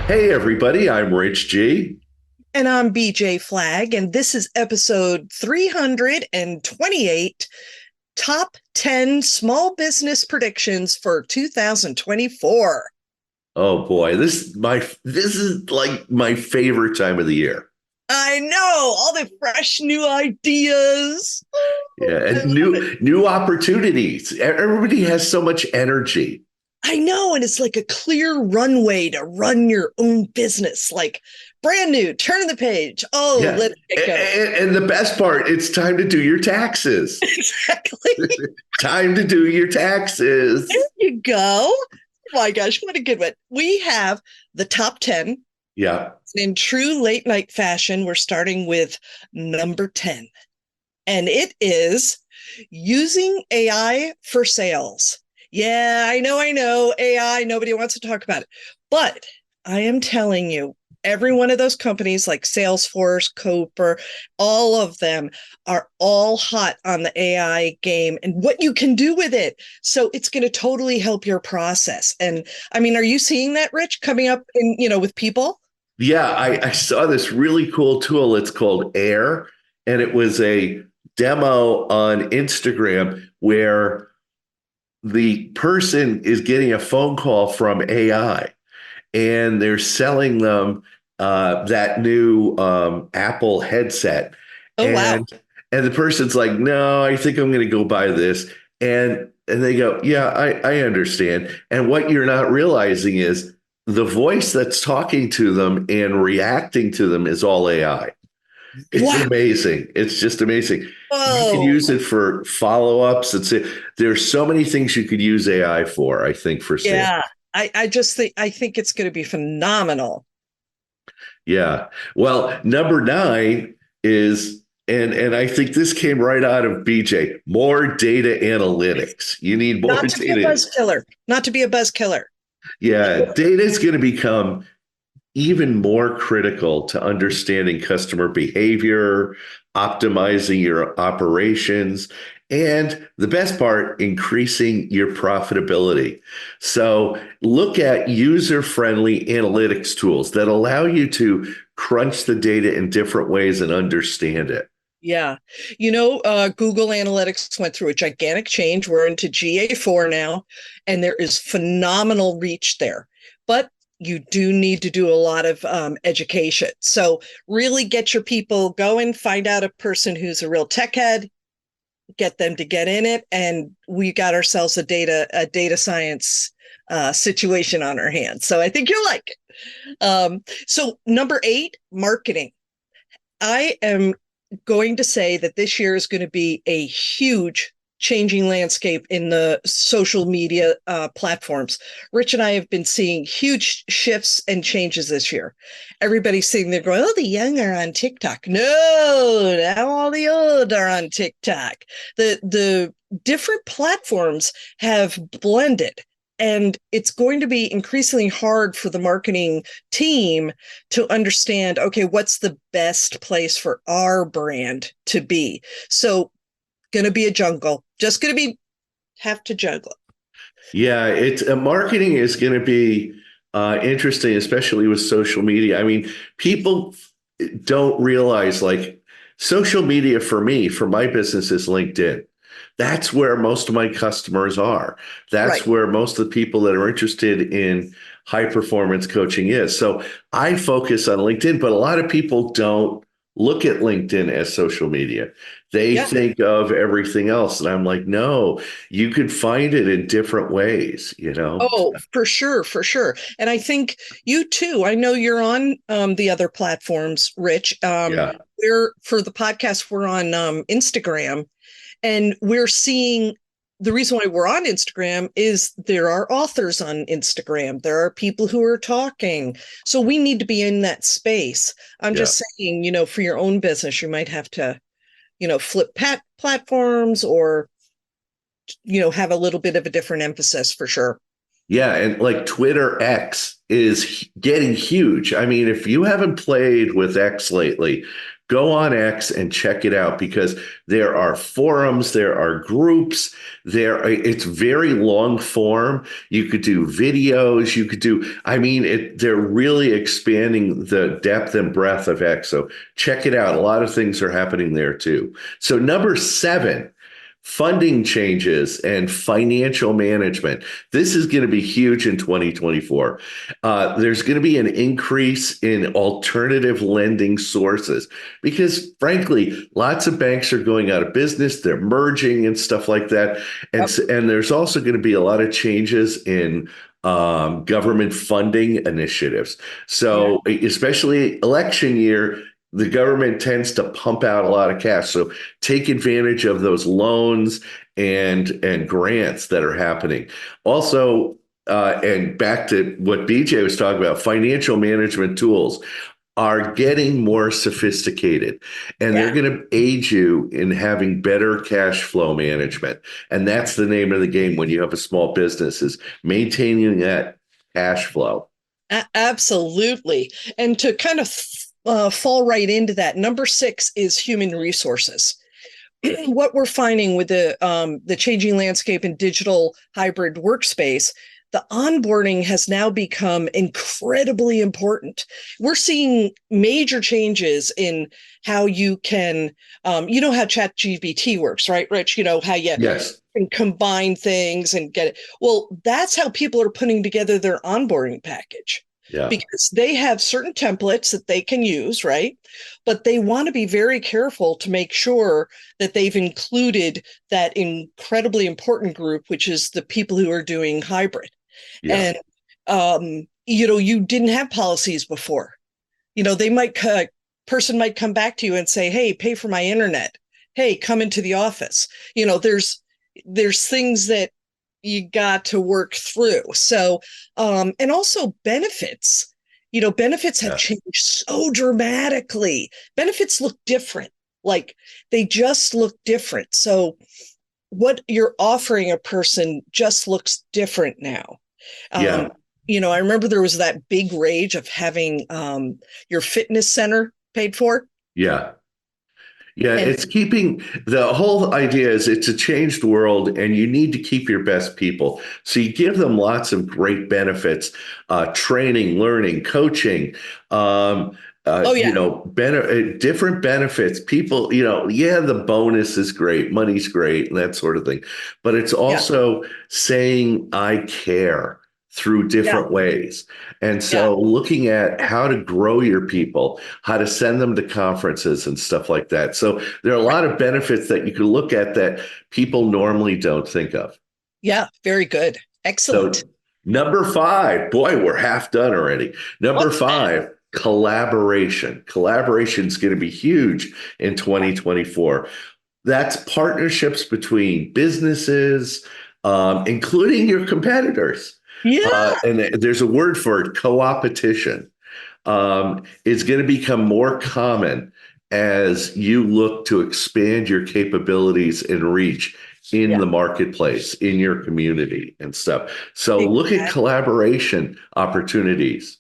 Hey, everybody, I'm Rich G. And I'm BJ Flagg, and this is episode 328, Top 10 Small Business Predictions for 2024. Oh boy, this is like my favorite time of the year. I know, all the fresh new ideas. Yeah, I and love it. new opportunities. Everybody has so much energy. I know, and it's like a clear runway to run your own business, like brand new, turn the page. Oh, Yeah, let's get going. and the best part, it's time to do your taxes. Exactly. Time to do your There taxes. you go. Oh my gosh, what a good one. We have the top 10. Yeah. In true late night fashion, we're starting with number 10, and it is using AI for sales. Yeah, I know, AI, nobody wants to talk about it. But I am telling you, every one of those companies like Salesforce, Cooper, all of them are all hot on the AI game and what you can do with it. So it's going to totally help your process. And I mean, are you seeing that, Rich, coming up in, with people? Yeah, I saw this really cool tool. It's called Air, and it was a demo on Instagram where the person is getting a phone call from AI and they're selling them that new Apple headset. Oh, wow. And the person's like, no, I think I'm going to go buy this. And they go, yeah, I understand. And what you're not realizing is the voice that's talking to them and reacting to them is all AI. It's Wow. amazing. It's just amazing. You can Whoa. use it for follow-ups. There's so many things you could use AI for, I think, for sale. Yeah. I just think it's going to be phenomenal. Yeah. Well, number nine is, and I think this came right out of BJ, more data analytics. You need more Not to be a data. buzz killer. Not to be a buzz killer. Yeah, data is going to become even more critical to understanding customer behavior, optimizing your operations, and the best part, increasing your profitability. So look at user-friendly analytics tools that allow you to crunch the data in different ways and understand it. Yeah. Google Analytics went through a gigantic change. We're into GA4 now, and there is phenomenal reach there. But you do need to do a lot of education. So really get your people going, find out a person who's a real tech head, get them to get in it, and we got ourselves a data science situation on our hands. So I think you'll like it. So number 8, marketing. I am going to say that this year is going to be a huge changing landscape in the social media platforms. Rich and I have been seeing huge shifts and changes this year. Everybody's sitting there going, oh, the young are on TikTok. No, now all the old are on TikTok. The different platforms have blended, and it's going to be increasingly hard for the marketing team to understand, okay, what's the best place for our brand to be. So going to be a jungle, just going to be have to juggle. Yeah, it's marketing is going to be interesting, especially with social media. I mean, people don't realize like social media for me, for my business is LinkedIn. That's where most of my customers are. Right. That's where most of the people that are interested in high performance coaching is. So I focus on LinkedIn, but a lot of people don't look at LinkedIn as social media. They Yeah. think of everything else. And I'm like, no, you could find it in different ways, you know? Oh, for sure, for sure. And I think you too. I know you're on the other platforms, Rich. Yeah. We're for the podcast, we're on Instagram, and we're seeing the reason why we're on Instagram is there are authors on Instagram. There are people who are talking. So we need to be in that space. I'm Yeah. just saying, for your own business, you might have to, flip platforms or, have a little bit of a different emphasis for sure. Yeah, and like Twitter X is getting huge. I mean, if you haven't played with X lately, go on X and check it out because there are forums, there are groups, it's very long form. You could do videos, you could do, I mean, they're really expanding the depth and breadth of X. So check it out. A lot of things are happening there too. So number 7, funding changes and financial management. This is going to be huge in 2024. There's going to be an increase in alternative lending sources because, frankly, lots of banks are going out of business. They're merging and stuff like that. And there's also going to be a lot of changes in government funding initiatives. So, especially election year, the government tends to pump out a lot of cash. So take advantage of those loans and grants that are happening. Also, and back to what BJ was talking about, financial management tools are getting more sophisticated and they're going to aid you in having better cash flow management. And that's the name of the game when you have a small business, is maintaining that cash flow. Absolutely. And to kind of fall right into that, number 6 is human resources. What we're finding with the changing landscape in digital hybrid workspace, the onboarding has now become incredibly important. We're seeing major changes in how you can, you know how ChatGPT works, right, Rich? You know how you can combine things and get it. Well, that's how people are putting together their onboarding package. Yeah. Because they have certain templates that they can use, right? But they want to be very careful to make sure that they've included that incredibly important group, which is the people who are doing hybrid. Yeah. And, you know, you didn't have policies before. You know, person might come back to you and say, hey, pay for my internet. Hey, come into the office. You know, there's things that you got to work through. So, and also benefits, you know, benefits have changed so dramatically. Benefits look different. Like they just look different. So what you're offering a person just looks different now. You know, I remember there was that big rage of having your fitness center paid for. Yeah, it's keeping, the whole idea is it's a changed world and you need to keep your best people. So you give them lots of great benefits, training, learning, coaching, you know, different benefits. People, you know, the bonus is great, money's great, and that sort of thing. But it's also saying, I care through different ways. And so looking at how to grow your people, how to send them to conferences and stuff like that. So there are a lot of benefits that you can look at that people normally don't think of. Yeah, very good. Excellent. So, number 5, boy, we're half done already. Number 5, collaboration. Collaboration is going to be huge in 2024. That's partnerships between businesses, including your competitors. And there's a word for it, co-opetition. Is going to become more common as you look to expand your capabilities and reach in the marketplace, in your community and stuff. So look at collaboration opportunities.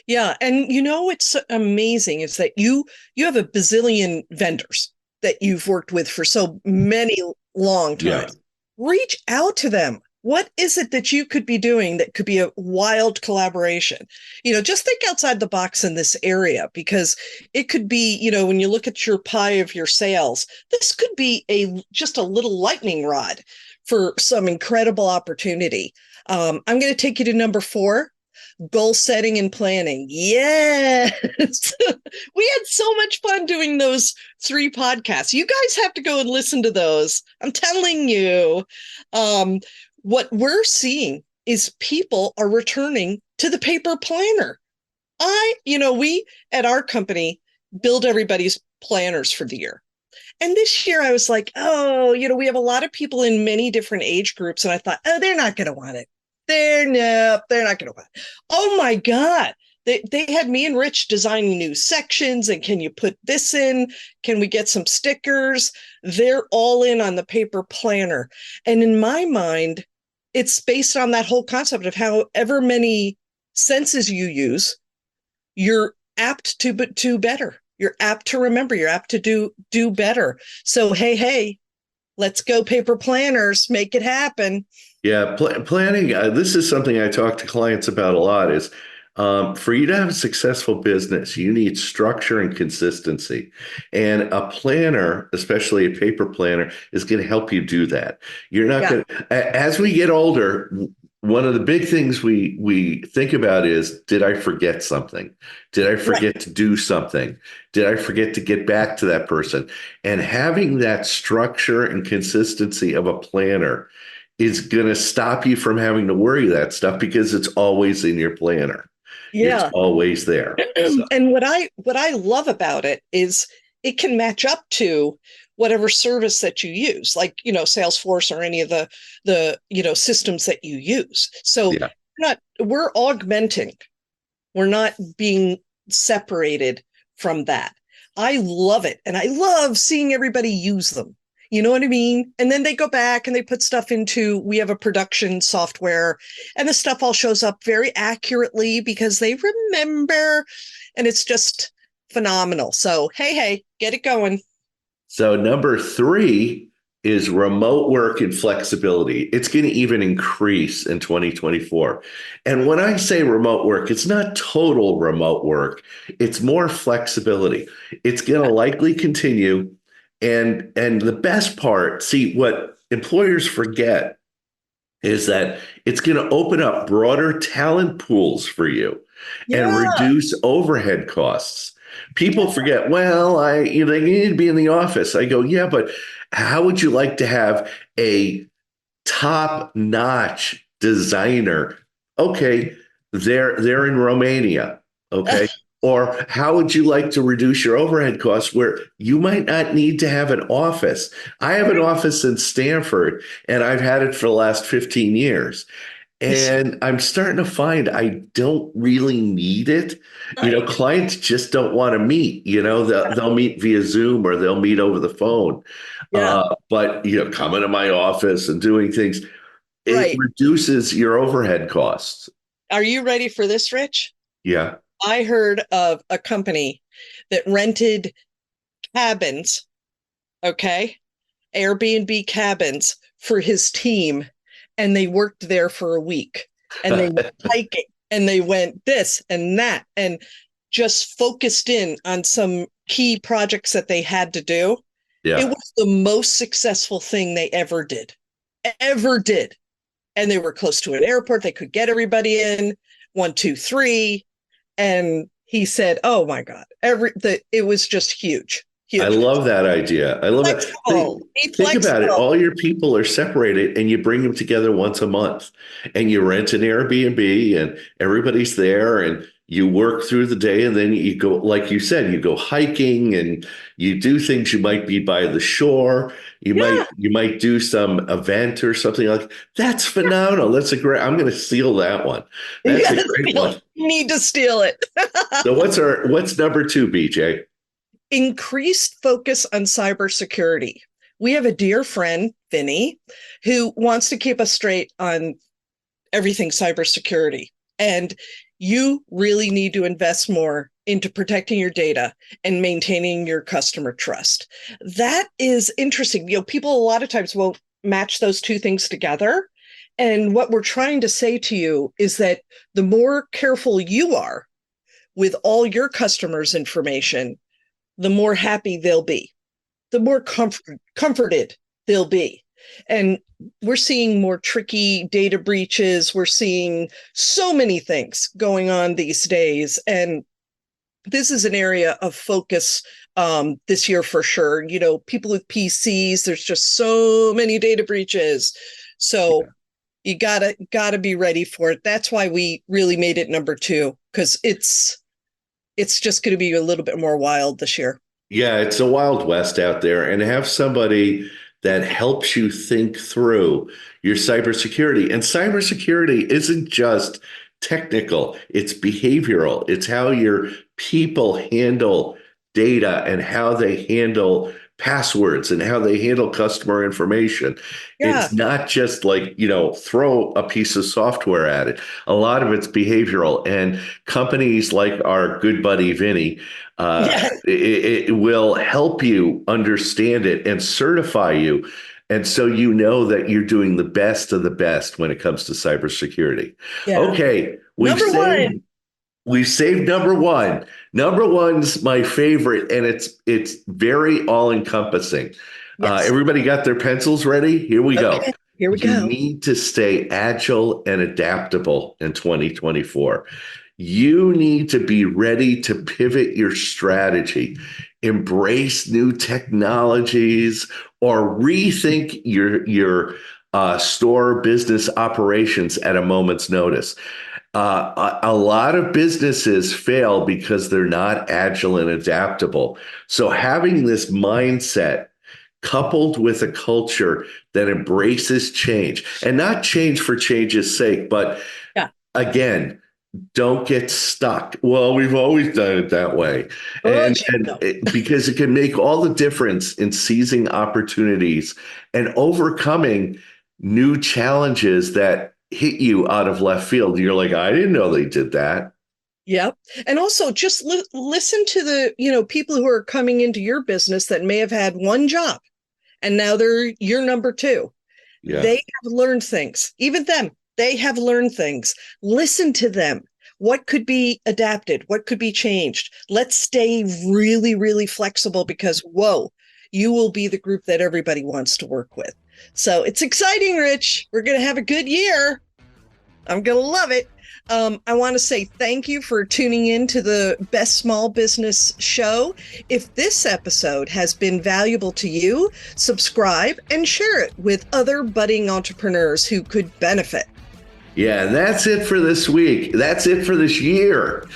Yeah. And you know, what's amazing is that you have a bazillion vendors that you've worked with for so many long times. Reach out to them. What is it that you could be doing that could be a wild collaboration? You know, just think outside the box in this area, because it could be, you know, when you look at your pie of your sales, this could be just a little lightning rod for some incredible opportunity. I'm going to take you to number 4. Goal setting and planning. Yes. We had so much fun doing those 3 podcasts. You guys have to go and listen to those. I'm telling you. What we're seeing is people are returning to the paper planner. We at our company build everybody's planners for the year. And this year I was like, we have a lot of people in many different age groups. And I thought, they're not going to want it. They're not going to want it. Oh my God. They had me and Rich designing new sections. And can you put this in? Can we get some stickers? They're all in on the paper planner. And in my mind, it's based on that whole concept of however many senses you use, you're apt to better. You're apt to remember, you're apt to do better. So hey, let's go paper planners, make it happen. Yeah, planning. This is something I talk to clients about a lot. Is for you to have a successful business, you need structure and consistency. And a planner, especially a paper planner, is going to help you do that. You're not Yeah. going to, as we get older, one of the big things we think about is, did I forget something? Did I Right. forget to do something? Did I forget to get back to that person? And having that structure and consistency of a planner is going to stop you from having to worry that stuff because it's always in your planner. It's Yeah. always there. So, And what I love about it is it can match up to whatever service that you use, like, Salesforce or any of the systems that you use. So yeah. we're augmenting. We're not being separated from that. I love it. And I love seeing everybody use them. You know what I mean? And then they go back and they put stuff into, we have a production software, and the stuff all shows up very accurately because they remember, and it's just phenomenal. So, hey, get it going. So number three is remote work and flexibility. It's going to even increase in 2024. And when I say remote work, it's not total remote work. It's more flexibility. It's going to likely continue. And the best part, see, what employers forget is that it's going to open up broader talent pools for you and Yeah. reduce overhead costs. People Yeah. forget, well, they need to be in the office. I go, yeah, but how would you like to have a top-notch designer? Okay, they're in Romania. Okay. Or how would you like to reduce your overhead costs where you might not need to have an office? I have an office in Stanford and I've had it for the last 15 years. And I'm starting to find I don't really need it. Clients just don't want to meet. They'll meet via Zoom or they'll meet over the phone. Yeah. But coming to my office and doing things, it Right. reduces your overhead costs. Are you ready for this, Rich? Yeah. I heard of a company that rented cabins, okay? Airbnb cabins for his team, and they worked there for a week, and they went hiking, and they went this and that, and just focused in on some key projects that they had to do. It Yeah. was the most successful thing they ever did. And they were close to an airport. They could get everybody in, 1, 2, 3. And he said, "Oh my God, it was just huge, I huge, love that idea. I love that. flexible, be Think about it. flexible." All your people are separated and you bring them together once a month and you rent an Airbnb and everybody's there and you work through the day and then you go, like you said, you go hiking and you do things. You might be by the shore. You might Yeah, you might do some event or something like that's phenomenal. That's a great, I'm going to steal that one. you That's a gotta great steal one. it. You need to steal it. So what's number two, BJ? Increased focus on cybersecurity. We have a dear friend, Vinny, who wants to keep us straight on everything cybersecurity. And you really need to invest more into protecting your data and maintaining your customer trust. That is interesting. People a lot of times won't match those two things together. And what we're trying to say to you is that the more careful you are with all your customers' information, the more happy they'll be, the more comforted they'll be. And we're seeing more tricky data breaches. We're seeing so many things going on these days. And this is an area of focus this year for sure. People with PCs, there's just so many data breaches. So you gotta be ready for it. That's why we really made it number two, because it's just going to be a little bit more wild this year. Yeah, it's a wild west out there, and have somebody that helps you think through your cybersecurity. And cybersecurity isn't just technical, it's behavioral. It's how your people handle data and how they handle passwords and how they handle customer information. Yeah. It's not just like, throw a piece of software at it. A lot of it's behavioral, and companies like our good buddy Vinny, it will help you understand it and certify you. And so you know that you're doing the best of the best when it comes to cybersecurity. Yeah. Okay, we've saved number one. Number one's my favorite, and it's very all-encompassing. Yes. Everybody got their pencils ready? Here we go. Here we go. You need to stay agile and adaptable in 2024. You need to be ready to pivot your strategy, embrace new technologies, or rethink your store business operations at a moment's notice. A lot of businesses fail because they're not agile and adaptable. So having this mindset coupled with a culture that embraces change, and not change for change's sake, but again, don't get stuck. Well, we've always done it that way. Because it can make all the difference in seizing opportunities and overcoming new challenges that hit you out of left field. You're like, I didn't know they did that. Yep. And also just listen to the, people who are coming into your business that may have had one job and now they're your number two. Yeah. They have learned things. Even them, they have learned things. Listen to them. What could be adapted? What could be changed? Let's stay really, really flexible because, you will be the group that everybody wants to work with. So it's exciting, Rich. We're going to have a good year. I'm going to love it. I want to say thank you for tuning in to the Best Small Business Show. If this episode has been valuable to you, subscribe and share it with other budding entrepreneurs who could benefit. Yeah, and that's it for this week. That's it for this year.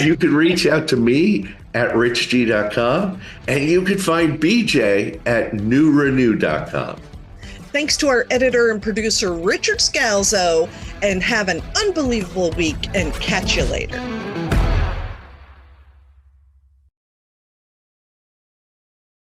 You can reach out to me at richg.com, and you can find BJ at newrenew.com. Thanks to our editor and producer, Richard Scalzo, and have an unbelievable week and catch you later.